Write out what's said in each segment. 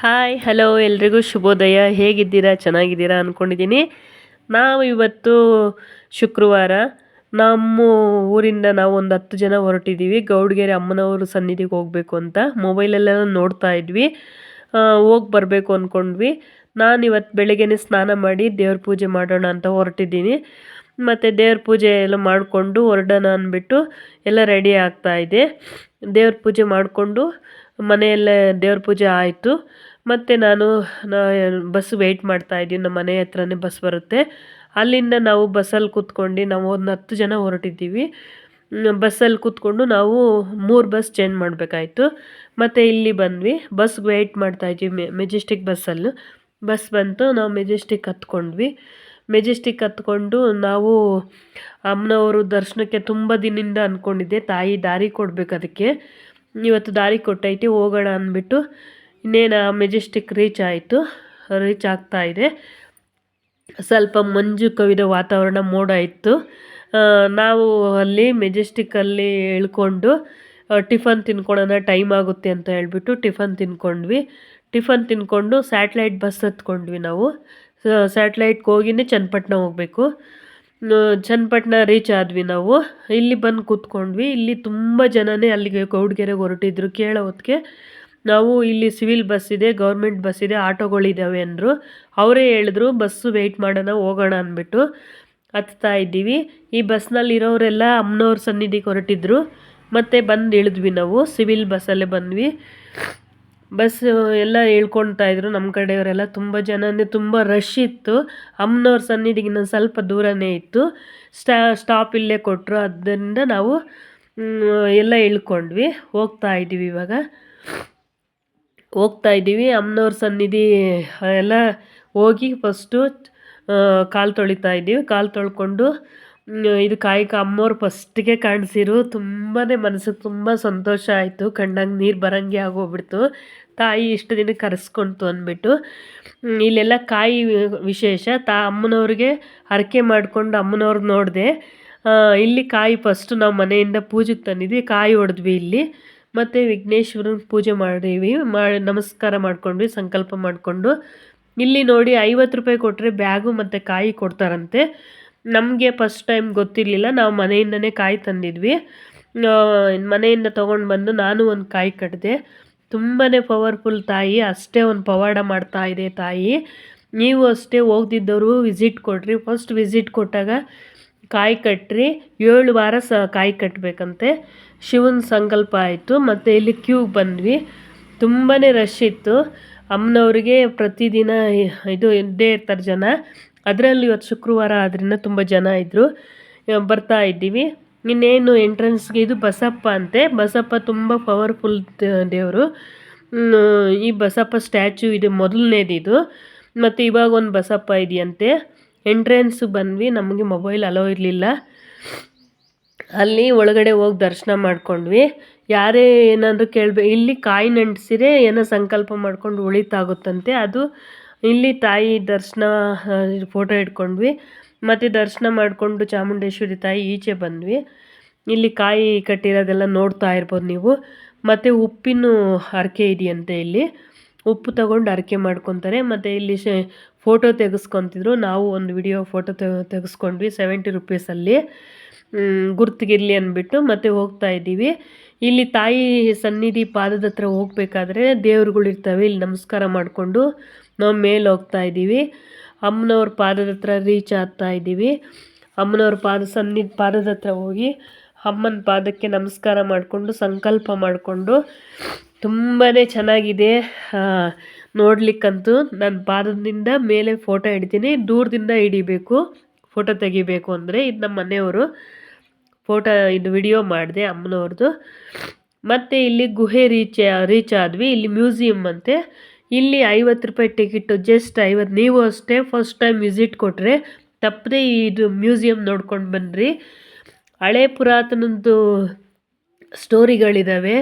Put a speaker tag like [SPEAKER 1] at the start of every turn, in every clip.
[SPEAKER 1] Hi hello ಎಲ್ರಿಗೂ ಶುಭೋದಯ. ಹೇಗಿದ್ದೀರಾ? ಚೆನ್ನಾಗಿದ್ದೀರಾ ಅಂದ್ಕೊಂಡಿದ್ದೀನಿ. ನಾವು ಇವತ್ತು ಶುಕ್ರವಾರ ನಮ್ಮ ಊರಿಂದ ನಾವು ಒಂದು 10 ಜನ ಹೊರಟಿದ್ದೀವಿ. ಗೌಡ್ಗೆರೆ ಅಮ್ಮನವರು ಸನ್ನಿಧಿಗೆ ಹೋಗಬೇಕು ಅಂತ ಮೊಬೈಲಲ್ಲೆಲ್ಲ ನೋಡ್ತಾ ಇದ್ವಿ. ಹೋಗಿ ಬರಬೇಕು ಅಂದ್ಕೊಂಡ್ವಿ. ನಾನು ಇವತ್ತು ಬೆಳಗ್ಗೆನೇ ಸ್ನಾನ ಮಾಡಿ ದೇವ್ರ ಪೂಜೆ ಮಾಡೋಣ ಅಂತ ಹೊರಟಿದ್ದೀನಿ. ಮತ್ತು ದೇವ್ರ ಪೂಜೆ ಎಲ್ಲ ಮಾಡಿಕೊಂಡು ಹೊರಡೋಣ ಅಂದ್ಬಿಟ್ಟು ಎಲ್ಲ ರೆಡಿ ಆಗ್ತಾಯಿದ್ದೆ. ದೇವ್ರ ಪೂಜೆ ಮಾಡಿಕೊಂಡು ಮನೆಯಲ್ಲೇ ದೇವ್ರ ಪೂಜೆ ಆಯಿತು. ಮತ್ತು ನಾನು ಬಸ್ ವೆಯ್ಟ್ ಮಾಡ್ತಾಯಿದ್ದೀವಿ. ನಮ್ಮ ಮನೆ ಹತ್ರನೇ ಬಸ್ ಬರುತ್ತೆ. ಅಲ್ಲಿಂದ ನಾವು ಬಸ್ಸಲ್ಲಿ ಕೂತ್ಕೊಂಡು ನಾವು ಒಂದು 10 ಜನ ಹೊರಟಿದ್ದೀವಿ. ಬಸ್ಸಲ್ಲಿ ಕೂತ್ಕೊಂಡು ನಾವು 3 ಬಸ್ ಚೇಂಜ್ ಮಾಡಬೇಕಾಯ್ತು. ಮತ್ತು ಇಲ್ಲಿ ಬಂದ್ವಿ. ಬಸ್ಗೆ ವೆಯ್ಟ್ ಮಾಡ್ತಾಯಿದ್ವಿ ಮೆಜೆಸ್ಟಿಕ್ ಬಸ್ಸಲ್ಲಿ. ಬಸ್ ಬಂತು, ನಾವು ಮೆಜೆಸ್ಟಿಕ್ ಹತ್ಕೊಂಡ್ವಿ. ಮೆಜೆಸ್ಟಿಕ್ ಹತ್ಕೊಂಡು ನಾವು ಅಮ್ಮನವರು ದರ್ಶನಕ್ಕೆ ತುಂಬ ದಿನದಿಂದ ಅಂದ್ಕೊಂಡಿದ್ದೆ. ತಾಯಿ ದಾರಿ ಕೊಡಬೇಕು, ಅದಕ್ಕೆ ಇವತ್ತು ದಾರಿ ಕೊಟ್ಟೈತಿ, ಹೋಗೋಣ ಅಂದ್ಬಿಟ್ಟು ಇನ್ನೇನು ಮೆಜೆಸ್ಟಿಕ್ ರೀಚ್ ಆಗ್ತಾಯಿದೆ. ಸ್ವಲ್ಪ ಮಂಜು ಕವಿದ ವಾತಾವರಣ, ಮೋಡ ಇತ್ತು. ನಾವು ಅಲ್ಲಿ ಮೆಜೆಸ್ಟಿಕ್ಕಲ್ಲಿ ಇಳ್ಕೊಂಡು ಟಿಫನ್ ತಿನ್ಕೊಳ್ಳೋಣ, ಟೈಮ್ ಆಗುತ್ತೆ ಅಂತ ಹೇಳ್ಬಿಟ್ಟು ಟಿಫನ್ ತಿನ್ಕೊಂಡ್ವಿ. ಟಿಫನ್ ತಿನ್ಕೊಂಡು ಸ್ಯಾಟ್ಲೈಟ್ ಬಸ್ ಹತ್ಕೊಂಡ್ವಿ. ನಾವು ಸ್ಯಾಟ್ಲೈಟ್ಗೆ ಹೋಗಿನೇ ಚನ್ನಪಟ್ಟಣ ಹೋಗಬೇಕು. ಚನ್ನಪಟ್ಟಣ ರೀಚ್ ಆದ್ವಿ. ನಾವು ಇಲ್ಲಿ ಬಂದು ಕೂತ್ಕೊಂಡ್ವಿ. ಇಲ್ಲಿ ತುಂಬ ಜನನೇ ಅಲ್ಲಿಗೆ ಗೌಡ್ಗೆರೆಗೆ ಹೊರಟಿದ್ರು. ಕೇಳೋ ಹೊತ್ತಿಗೆ ನಾವು ಇಲ್ಲಿ ಸಿವಿಲ್ ಬಸ್ ಇದೆ, ಗೌರ್ಮೆಂಟ್ ಬಸ್ ಇದೆ, ಆಟೋಗಳಿದ್ದಾವೆ ಅಂದರು. ಅವರೇ ಹೇಳಿದ್ರು ಬಸ್ಸು ವೆಯ್ಟ್ ಮಾಡೋಣ, ಹೋಗೋಣ ಅಂದ್ಬಿಟ್ಟು ಹತ್ತಾ ಇದ್ದೀವಿ. ಈ ಬಸ್ನಲ್ಲಿರೋರೆಲ್ಲ ಅಮ್ಮನವ್ರ ಸನ್ನಿಧಿಗೆ ಹೊರಟಿದ್ರು. ಮತ್ತು ಬಂದು ಇಳಿದ್ವಿ. ನಾವು ಸಿವಿಲ್ ಬಸ್ಸಲ್ಲೇ ಬಂದ್ವಿ. ಬಸ್ ಎಲ್ಲ ಇಳ್ಕೊಳ್ತಾ ಇದ್ರು. ನಮ್ಮ ಕಡೆಯವರೆಲ್ಲ ತುಂಬ ಜನನೇ, ತುಂಬ ರಶ್ ಇತ್ತು. ಅಮ್ಮನವ್ರ ಸನ್ನಿಧಿಗಿನ್ನ ಸ್ವಲ್ಪ ದೂರನೇ ಇತ್ತು. ಸ್ಟಾಪ್ ಇಲ್ಲೇ ಕೊಟ್ಟರು. ಅದರಿಂದ ನಾವು ಎಲ್ಲ ಇಳ್ಕೊಂಡ್ವಿ. ಹೋಗ್ತಾ ಇದ್ದೀವಿ. ಅಮ್ಮನವ್ರ ಸನ್ನಿಧಿ ಎಲ್ಲ ಹೋಗಿ ಫಸ್ಟು ಕಾಲು ತೊಳಿತಾ ಇದ್ದೀವಿ. ಕಾಲು ತೊಳ್ಕೊಂಡು ಇದು ಕಾಯಕ ಅಮ್ಮವ್ರು ಫಸ್ಟಿಗೆ ಕಾಣಿಸಿರು. ತುಂಬಾ ಮನಸ್ಸಿಗೆ ತುಂಬ ಸಂತೋಷ ಆಯಿತು. ಕಣ್ಣಾಗ ನೀರು ಬರೋಂಗೆ ಆಗೋಗ್ಬಿಡ್ತು. ತಾಯಿ ಇಷ್ಟು ದಿನ ಕರೆಸ್ಕೊಂತು ಅಂದ್ಬಿಟ್ಟು. ಇಲ್ಲೆಲ್ಲ ಕಾಯಿ ವಿಶೇಷ. ಅಮ್ಮನವ್ರಿಗೆ ಹರಕೆ ಮಾಡಿಕೊಂಡು ಅಮ್ಮನವ್ರು ನೋಡಿದೆ. ಇಲ್ಲಿ ಕಾಯಿ ಫಸ್ಟು ನಾವು ಮನೆಯಿಂದ ಪೂಜೆಗೆ ತಂದಿದ್ವಿ. ಕಾಯಿ ಹೊಡೆದ್ವಿ ಇಲ್ಲಿ. ಮತ್ತು ವಿಘ್ನೇಶ್ವರನ ಪೂಜೆ ನಮಸ್ಕಾರ ಮಾಡ್ಕೊಂಡ್ವಿ, ಸಂಕಲ್ಪ ಮಾಡಿಕೊಂಡು. ಇಲ್ಲಿ ನೋಡಿ 50 ರೂಪಾಯಿ ಕೊಟ್ಟರೆ ಬ್ಯಾಗು ಮತ್ತು ಕಾಯಿ ಕೊಡ್ತಾರಂತೆ. ನಮಗೆ ಫಸ್ಟ್ ಟೈಮ್ ಗೊತ್ತಿರಲಿಲ್ಲ. ನಾವು ಮನೆಯಿಂದನೇ ಕಾಯಿ ತಂದಿದ್ವಿ. ಮನೆಯಿಂದ ತೊಗೊಂಡು ಬಂದು ನಾನು ಒಂದು ಕಾಯಿ ಕಟ್ಟಿದೆ. ತುಂಬಾ ಪವರ್ಫುಲ್ ತಾಯಿ, ಅಷ್ಟೇ ಒಂದು ಪವಾಡ ಮಾಡ್ತಾ ಇದೆ ತಾಯಿ. ನೀವು ಅಷ್ಟೇ ಹೋಗ್ದಿದ್ದವರು ವಿಸಿಟ್ ಕೊಡ್ರಿ. ಫಸ್ಟ್ ವಿಸಿಟ್ ಕೊಟ್ಟಾಗ ಕಾಯಿ ಕಟ್ಟ್ರಿ. 7 ವಾರ ಕಾಯಿ ಕಟ್ಟಬೇಕಂತೆ. ಶಿವನ ಸಂಕಲ್ಪ ಆಯಿತು. ಮತ್ತು ಇಲ್ಲಿ ಕ್ಯೂಗೆ ಬಂದ್ವಿ. ತುಂಬಾ ರಶ್ ಇತ್ತು. ಅಮ್ಮನವ್ರಿಗೆ ಪ್ರತಿದಿನ ಇದು ಇದ್ದೇ ಇರ್ತಾರೆ ಜನ. ಅದರಲ್ಲಿ ಇವತ್ತು ಶುಕ್ರವಾರ ಆದ್ದರಿಂದ ತುಂಬ ಜನ ಇದ್ದರು. ಬರ್ತಾ ಇದ್ದೀವಿ. ಇನ್ನೇನು ಎಂಟ್ರೆನ್ಸ್ಗೆ ಇದು ಬಸಪ್ಪ ಅಂತೆ. ಬಸಪ್ಪ ತುಂಬ ಪವರ್ಫುಲ್ ದೇವರು. ಈ ಬಸಪ್ಪ ಸ್ಟ್ಯಾಚ್ಯೂ ಇದು ಮೊದಲನೇದಿದು. ಮತ್ತು ಇವಾಗ ಒಂದು ಬಸಪ್ಪ ಇದೆಯಂತೆ. ಎಂಟ್ರೆನ್ಸ್ ಬಂದ್ವಿ. ನಮಗೆ ಮೊಬೈಲ್ ಅಲೋ ಇರಲಿಲ್ಲ. ಅಲ್ಲಿ ಒಳಗಡೆ ಹೋಗಿ ದರ್ಶನ ಮಾಡ್ಕೊಂಡ್ವಿ. ಯಾರೇ ಏನಾದರೂ ಇಲ್ಲಿ ಕಾಯಿ ನಂಟಿಸಿರೆ ಏನೋ ಸಂಕಲ್ಪ ಮಾಡ್ಕೊಂಡು ಉಳಿತಾಗುತ್ತಂತೆ. ಅದು ಇಲ್ಲಿ ತಾಯಿ ದರ್ಶನ ಫೋಟೋ ಇಟ್ಕೊಂಡ್ವಿ. ಮತ್ತು ದರ್ಶನ ಮಾಡಿಕೊಂಡು ಚಾಮುಂಡೇಶ್ವರಿ ತಾಯಿ ಈಚೆ ಬಂದ್ವಿ. ಇಲ್ಲಿ ಕಾಯಿ ಕಟ್ಟಿರೋದೆಲ್ಲ ನೋಡ್ತಾ ಇರ್ಬೋದು ನೀವು. ಮತ್ತು ಉಪ್ಪಿನ ಹರಕೆ ಇದೆಯಂತೆ. ಇಲ್ಲಿ ಉಪ್ಪು ತಗೊಂಡು ಹರಕೆ ಮಾಡ್ಕೊತಾರೆ. ಮತ್ತು ಇಲ್ಲಿ ಫೋಟೋ ತೆಗೆಸ್ಕೊತಿದ್ರು. ನಾವು ಒಂದು ವಿಡಿಯೋ ಫೋಟೋ ತೆಗೆಸ್ಕೊಂಡ್ವಿ 70 ರೂಪೀಸಲ್ಲಿ, ಗುರ್ತಿಗಿರಲಿ ಅಂದ್ಬಿಟ್ಟು. ಮತ್ತು ಹೋಗ್ತಾ ಇದ್ದೀವಿ. ಇಲ್ಲಿ ತಾಯಿ ಸನ್ನಿಧಿ ಪಾದದ ಹತ್ರ ಹೋಗ್ಬೇಕಾದ್ರೆ ದೇವ್ರುಗಳಿರ್ತವೆ. ಇಲ್ಲಿ ನಮಸ್ಕಾರ ಮಾಡಿಕೊಂಡು ನಾವು ಮೇಲೆ ಹೋಗ್ತಾ ಇದ್ದೀವಿ. ಅಮ್ಮನವ್ರ ಪಾದದ ಹತ್ರ ರೀಚ್ ಆಗ್ತಾ ಇದ್ದೀವಿ. ಅಮ್ಮನವ್ರ ಪಾದದ ಹತ್ರ ಹೋಗಿ ಅಮ್ಮನ ಪಾದಕ್ಕೆ ನಮಸ್ಕಾರ ಮಾಡಿಕೊಂಡು ಸಂಕಲ್ಪ ಮಾಡಿಕೊಂಡು ತುಂಬಾ ಚೆನ್ನಾಗಿದೆ ನೋಡ್ಲಿಕ್ಕಂತೂ. ನಾನು ಪಾದದಿಂದ ಮೇಲೆ ಫೋಟೋ ಹಿಡಿತೀನಿ. ದೂರದಿಂದ ಹಿಡಿಬೇಕು ಫೋಟೋ ತೆಗಿಬೇಕು ಅಂದರೆ. ಇದು ನಮ್ಮ ಮನೆಯವರು ಫೋಟೋ ಇದು ವಿಡಿಯೋ ಮಾಡಿದೆ ಅಮ್ಮನವ್ರದ್ದು. ಮತ್ತು ಇಲ್ಲಿ ಗುಹೆ ರೀಚ್ ಆದ್ವಿ. ಇಲ್ಲಿ ಮ್ಯೂಸಿಯಮ್ ಅಂತೆ. ಇಲ್ಲಿ 50 ರೂಪಾಯಿ ಟಿಕೆಟು, ಜಸ್ಟ್ 50. ನೀವು ಅಷ್ಟೇ ಫಸ್ಟ್ ಟೈಮ್ ವಿಸಿಟ್ ಕೊಟ್ಟರೆ ತಪ್ಪದೆ ಇದು ಮ್ಯೂಸಿಯಮ್ ನೋಡ್ಕೊಂಡು ಬನ್ನಿರಿ. ಹಳೆ ಪುರಾತನದ್ದು ಸ್ಟೋರಿಗಳಿದ್ದಾವೆ.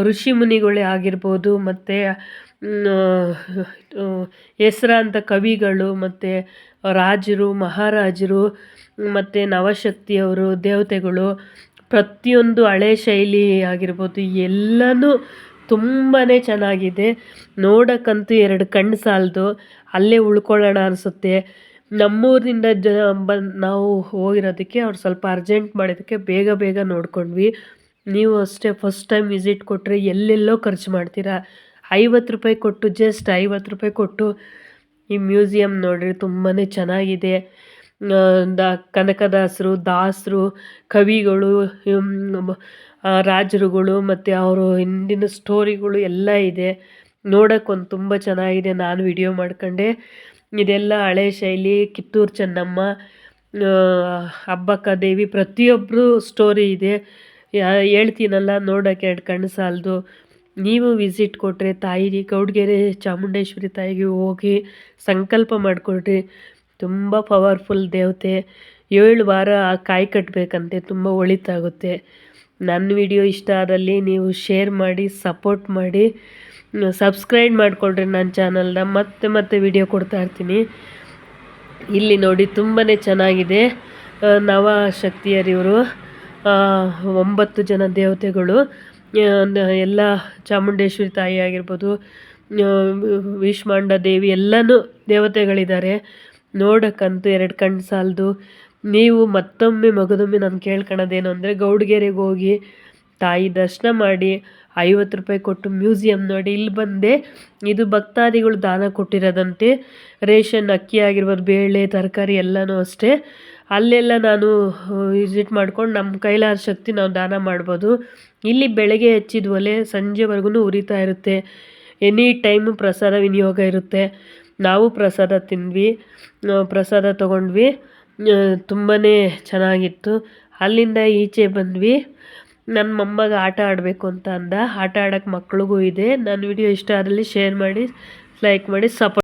[SPEAKER 1] ಋಷಿ ಮುನಿಗಳೇ ಆಗಿರ್ಬೋದು, ಮತ್ತು ಹೆಸರಾಂತ ಕವಿಗಳು, ಮತ್ತು ರಾಜರು ಮಹಾರಾಜರು, ಮತ್ತು ನವಶಕ್ತಿಯವರು ದೇವತೆಗಳು, ಪ್ರತಿಯೊಂದು ಹಳೆ ಶೈಲಿ ಆಗಿರ್ಬೋದು ಎಲ್ಲನೂ ತುಂಬಾ ಚೆನ್ನಾಗಿದೆ. ನೋಡೋಕ್ಕಂತೂ 2 ಕಣ್ಣು ಸಾಲದು. ಅಲ್ಲೇ ಉಳ್ಕೊಳ್ಳೋಣ ಅನಿಸುತ್ತೆ. ನಮ್ಮೂರಿನಿಂದ ನಾವು ಹೋಗಿರೋದಕ್ಕೆ ಅವ್ರು ಸ್ವಲ್ಪ ಅರ್ಜೆಂಟ್ ಮಾಡಿದ್ದಕ್ಕೆ ಬೇಗ ಬೇಗ ನೋಡ್ಕೊಂಡ್ವಿ. ನೀವು ಅಷ್ಟೇ ಫಸ್ಟ್ ಟೈಮ್ ವಿಸಿಟ್ ಕೊಟ್ಟರೆ ಎಲ್ಲೆಲ್ಲೋ ಖರ್ಚು ಮಾಡ್ತೀರಾ. 50 ರೂಪಾಯಿ ಕೊಟ್ಟು, ಜಸ್ಟ್ 50 ರೂಪಾಯಿ ಕೊಟ್ಟು ಈ ಮ್ಯೂಸಿಯಂ ನೋಡಿರಿ, ತುಂಬಾ ಚೆನ್ನಾಗಿದೆ. ಕನಕದಾಸರು, ದಾಸರು, ಕವಿಗಳು, ರಾಜರುಗಳು ಮತ್ತು ಅವರು ಹಿಂದಿನ ಸ್ಟೋರಿಗಳು ಎಲ್ಲ ಇದೆ. ನೋಡೋಕ್ಕೊಂದು ತುಂಬ ಚೆನ್ನಾಗಿದೆ. ನಾನು ವಿಡಿಯೋ ಮಾಡ್ಕೊಂಡೆ. ಇದೆಲ್ಲ ಹಳೆ ಶೈಲಿ, ಕಿತ್ತೂರು ಚೆನ್ನಮ್ಮ, ಅಬ್ಬಕ್ಕ ದೇವಿ, ಪ್ರತಿಯೊಬ್ಬರು ಸ್ಟೋರಿ ಇದೆ. ಹೇಳ್ತೀನಲ್ಲ, ನೋಡೋಕ್ಕೆ 2 ಕಣ್ಣು ಸಾಲದು. ನೀವು ವಿಸಿಟ್ ಕೊಟ್ಟರೆ ತಾಯಿ ಗೌಡ್ಗೆರೆ ಚಾಮುಂಡೇಶ್ವರಿ ತಾಯಿಗೆ ಹೋಗಿ ಸಂಕಲ್ಪ ಮಾಡಿಕೊಡ್ರಿ. ತುಂಬ ಪವರ್ಫುಲ್ ದೇವತೆ. 7 ವಾರ ಕಾಯಿ ಕಟ್ಟಬೇಕಂತೆ, ತುಂಬ ಒಳಿತಾಗುತ್ತೆ. ನನ್ನ ವಿಡಿಯೋ ಇಷ್ಟ ಆದಲ್ಲಿ ನೀವು ಶೇರ್ ಮಾಡಿ, ಸಪೋರ್ಟ್ ಮಾಡಿ, ಸಬ್ಸ್ಕ್ರೈಬ್ ಮಾಡಿಕೊಡ್ರಿ ನನ್ನ ಚಾನಲ್ನ. ಮತ್ತೆ ವಿಡಿಯೋ ಕೊಡ್ತಾ ಇರ್ತೀನಿ. ಇಲ್ಲಿ ನೋಡಿ ತುಂಬಾ ಚೆನ್ನಾಗಿದೆ. ನವಶಕ್ತಿಯರಿವರು 9 ಜನ ದೇವತೆಗಳು. ಎಲ್ಲ ಚಾಮುಂಡೇಶ್ವರಿ ತಾಯಿ ಆಗಿರ್ಬೋದು, ವಿಶ್ವಾಂಡ ದೇವಿ, ಎಲ್ಲನೂ ದೇವತೆಗಳಿದ್ದಾರೆ. ನೋಡೋಕ್ಕಂತೂ 2 ಕಣ್ಣು ಸಾಲದು. ನೀವು ಮತ್ತೊಮ್ಮೆ ಮಗದೊಮ್ಮೆ ನಾನು ಕೇಳ್ಕೊಳ್ಳೋದೇನು ಅಂದರೆ, ಗೌಡ್ಗೆರೆಗೆ ಹೋಗಿ ತಾಯಿ ದರ್ಶನ ಮಾಡಿ 50 ರೂಪಾಯಿ ಕೊಟ್ಟು ಮ್ಯೂಸಿಯಂ ನೋಡಿ. ಇಲ್ಲಿ ಬಂದೆ, ಇದು ಭಕ್ತಾದಿಗಳು ದಾನ ಕೊಟ್ಟಿರೋದಂತೆ. ರೇಷನ್ ಅಕ್ಕಿ ಆಗಿರ್ಬೋದು, ಬೇಳೆ, ತರಕಾರಿ ಎಲ್ಲನೂ ಅಷ್ಟೇ. ಅಲ್ಲೆಲ್ಲ ನಾನು ವಿಸಿಟ್ ಮಾಡ್ಕೊಂಡು ನಮ್ಮ ಕೈಲಾದ ಶಕ್ತಿ ನಾವು ದಾನ ಮಾಡ್ಬೋದು. ಇಲ್ಲಿ ಬೆಳಗ್ಗೆ ಹಚ್ಚಿದ ಒಲೆ ಸಂಜೆವರೆಗೂ ಉರಿತಾ ಇರುತ್ತೆ. ಎನಿ ಟೈಮು ಪ್ರಸಾದ ವಿನಿಯೋಗ ಇರುತ್ತೆ. ನಾವು ಪ್ರಸಾದ ತಿಂದ್ವಿ, ಪ್ರಸಾದ ತೊಗೊಂಡ್ವಿ. ತುಂಬಾ ಚೆನ್ನಾಗಿತ್ತು. ಅಲ್ಲಿಂದ ಈಚೆ ಬಂದ್ವಿ. ನನ್ನ ಮೊಮ್ಮಗ ಆಟ ಆಡಬೇಕು ಅಂತ ಅಂದ. ಆಟ ಆಡೋಕ್ಕೆ ಮಕ್ಳಿಗೂ ಇದೆ. ನನ್ನ ವಿಡಿಯೋ ಇಷ್ಟ ಆದಲ್ಲಿ ಶೇರ್ ಮಾಡಿ, ಲೈಕ್ ಮಾಡಿ, ಸಪೋರ್ಟ್